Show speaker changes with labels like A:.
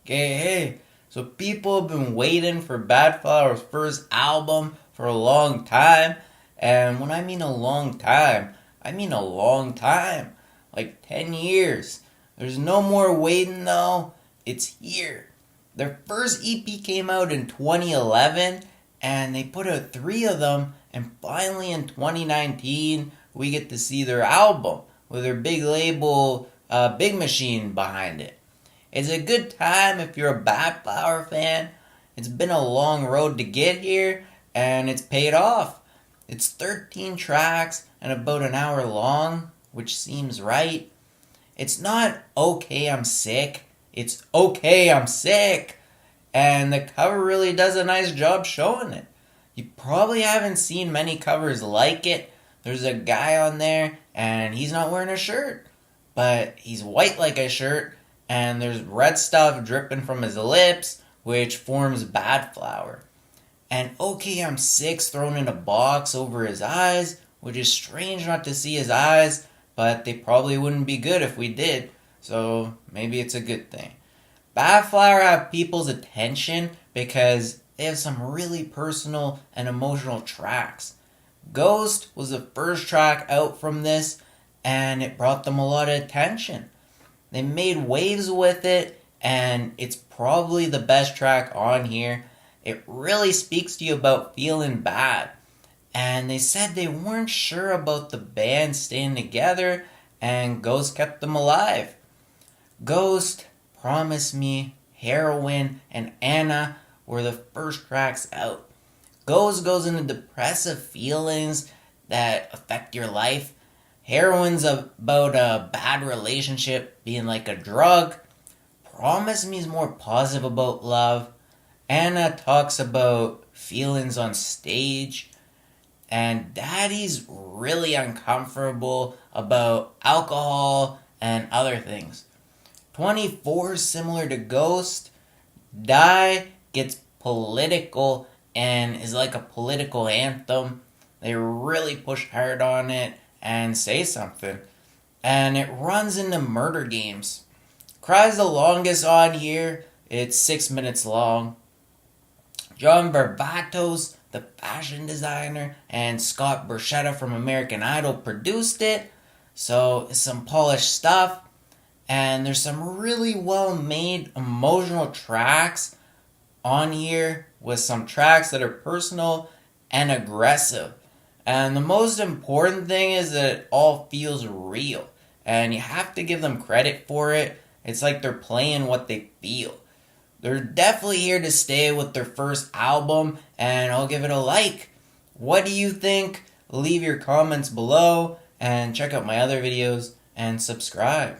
A: Okay, hey, so people have been waiting for Badflower's first album for a long time. And when I mean a long time, I mean a long time. Like 10 years. There's no more waiting though. It's here. Their first EP came out in 2011, and they put out three of them, and finally in 2019, we get to see their album with their big label, Big Machine, behind it. It's a good time if you're a Badflower fan. It's been a long road to get here, and it's paid off. It's 13 tracks and about an hour long, which seems right. It's not okay, I'm sick. It's okay, I'm sick. And the cover really does a nice job showing it. You probably haven't seen many covers like it. There's a guy on there, and he's not wearing a shirt, but he's white like a shirt, and there's red stuff dripping from his lips, which forms Badflower. And okay, I'm six thrown in a box over his eyes, which is strange not to see his eyes, but they probably wouldn't be good if we did, so maybe it's a good thing. Badflower have people's attention because they have some really personal and emotional tracks. Ghost was the first track out from this, and it brought them a lot of attention. They made waves with it, and it's probably the best track on here. It really speaks to you about feeling bad. And they said they weren't sure about the band staying together, and Ghost kept them alive. Ghost, Promise Me, Heroin, and Anna were the first tracks out. Ghost goes into depressive feelings that affect your life. Heroin's about a bad relationship being like a drug. Promise Me is more positive about love. Anna talks about feelings on stage. And Daddy's really uncomfortable about alcohol and other things. 24 is similar to Ghost. Die gets political and is like a political anthem. They really push hard on it and say something. And it runs into Murder Games. Cry's the longest on here. It's 6 minutes long. John Barbatos, the fashion designer, and Scott Borchetta from American Idol produced it. So it's some polished stuff. And there's some really well-made emotional tracks on here with some tracks that are personal and aggressive. And the most important thing is that it all feels real. And you have to give them credit for it. It's like they're playing what they feel. They're definitely here to stay with their first album, and I'll give it a like. What do you think? Leave your comments below, and check out my other videos, and subscribe.